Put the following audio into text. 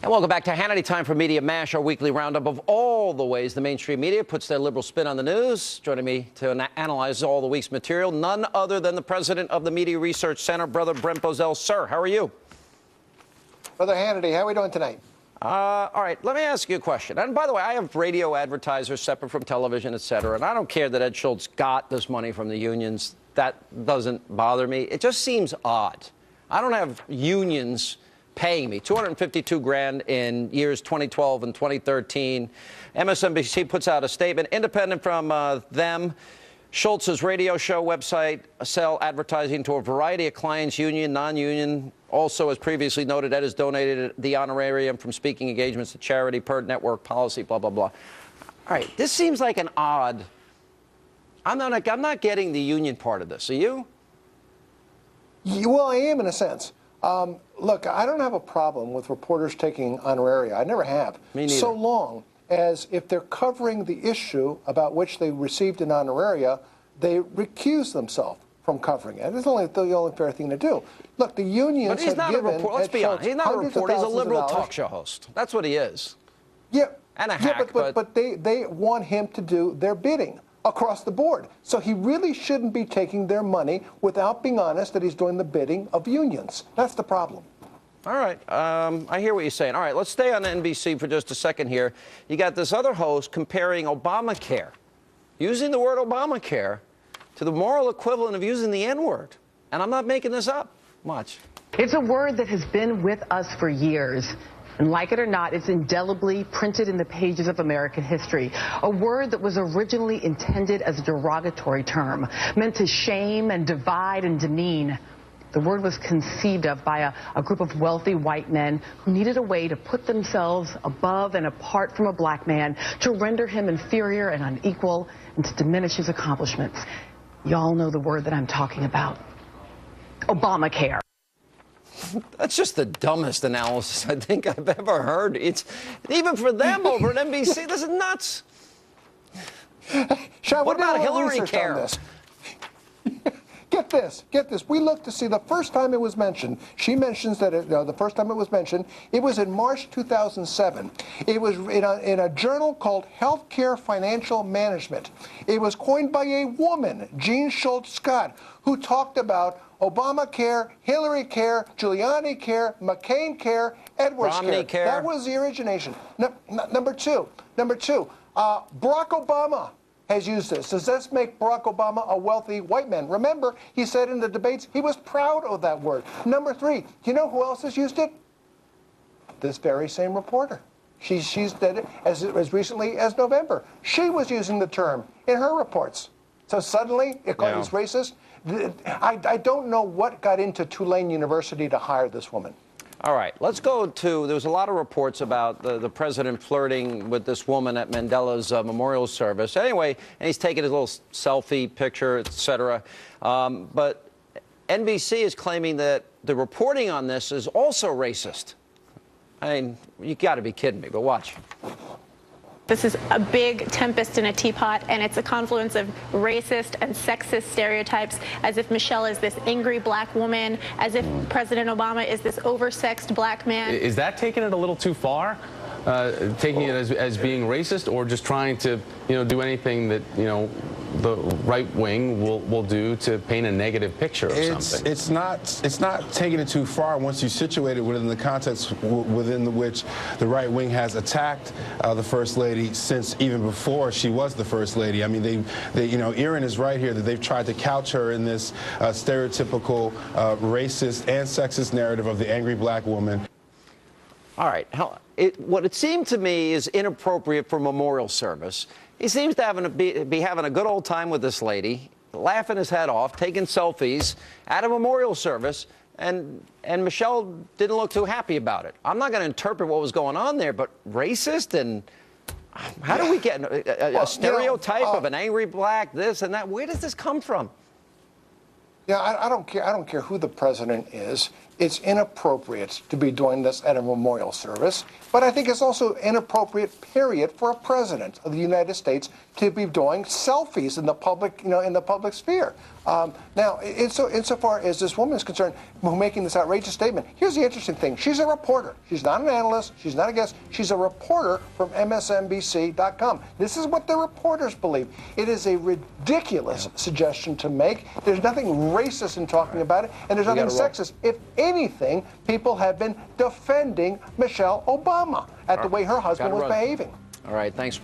And welcome back to Hannity. Time for Media Mash, our weekly roundup of all the ways the mainstream media puts their liberal spin on the news. Joining me to analyze all the week's material, none other than the president of the Media Research Center, Brother Brent Bozell. Sir, how are you? Brother Hannity, how are we doing tonight? All right, let me ask you a question. And by the way, I have radio advertisers separate from television, et cetera, and I don't care that Ed Schultz got this money from the unions. That doesn't bother me. It just seems odd. I don't have unions paying me $252,000 in years 2012 and 2013. MSNBC puts out a statement independent from them. Schultz's radio show website sell advertising to a variety of clients, union, non-union. Also, as previously noted, Ed has donated the honorarium from speaking engagements to charity per network policy, blah, blah, blah. All right, this seems like an odd. I'm not getting the union part of this. Are you? Well, I am in a sense. Look, I don't have a problem with reporters taking honoraria. I never have. Me neither. So long as if they're covering the issue about which they received an honoraria, they recuse themselves from covering it. It's only the only fair thing to do. Look, the unions But he's not a reporter. Let's be honest. He's not a reporter. He's a liberal talk show host. That's what he is. Yeah. And a hack. But they want him to do their bidding across the board. So he really shouldn't be taking their money without being honest that he's doing the bidding of unions. That's the problem. All right. I hear what you're saying. All right, let's stay on NBC for just a second here. You got this other host comparing Obamacare, using the word Obamacare, to the moral equivalent of using the N-word. And I'm not making this up. Watch. It's a word that has been with us for years. And like it or not, it's indelibly printed in the pages of American history. A word that was originally intended as a derogatory term, meant to shame and divide and demean. The word was conceived of by a group of wealthy white men who needed a way to put themselves above and apart from a black man, to render him inferior and unequal, and to diminish his accomplishments. Y'all know the word that I'm talking about. Obamacare. That's just the dumbest analysis I think I've ever heard. It's even for them over at NBC. This is nuts. Sean, what about Hillary Care? Get this. We looked to see the first time it was mentioned. She mentions that the first time it was mentioned, it was in March 2007. It was in a journal called Healthcare Financial Management. It was coined by a woman, Jean Schultz Scott, who talked about Obamacare, Hillary Care, Giuliani Care, McCain Care, Edwards Care. That was the origination. Number two, Barack Obama has used this. Does this make Barack Obama a wealthy white man? Remember, he said in the debates he was proud of that word. Number three, you know who else has used it? This very same reporter. She's did it as recently as November. She was using the term in her reports. So suddenly, it's racist. I don't know what got into Tulane University to hire this woman. All right, let's go to, there was a lot of reports about the president flirting with this woman at Mandela's memorial service. Anyway, and he's taking his little selfie picture, et cetera. But NBC is claiming that the reporting on this is also racist. I mean, you got to be kidding me, but watch. This is a big tempest in a teapot, and it's a confluence of racist and sexist stereotypes, as if Michelle is this angry black woman, as if President Obama is this oversexed black man. Is that taking it a little too far? Taking it as being racist, or just trying to, do anything that, the right wing will do to paint a negative picture of something? It's not taking it too far once you situate it within the context within which the right wing has attacked the First Lady since even before she was the First Lady. I mean, Erin is right here that they've tried to couch her in this stereotypical racist and sexist narrative of the angry black woman. All right. What it seemed to me is inappropriate for memorial service. He seems to be having a good old time with this lady, laughing his head off, taking selfies at a memorial service, and Michelle didn't look too happy about it. I'm not going to interpret what was going on there, but racist, and how do we get a stereotype of an angry black, this and that? Where does this come from? Yeah, I don't care. I don't care who the president is. It's inappropriate to be doing this at a memorial service. But I think it's also inappropriate, period, for a president of the United States to be doing selfies in the public, in the public sphere. Now, insofar as this woman is concerned, who's making this outrageous statement, here's the interesting thing. She's a reporter. She's not an analyst. She's not a guest. She's a reporter from MSNBC.com. This is what the reporters believe. It is a ridiculous suggestion to make. There's nothing racist in talking about it, and there's nothing sexist. If anything, people have been defending Michelle Obama at the way her husband was behaving. All right, thanks.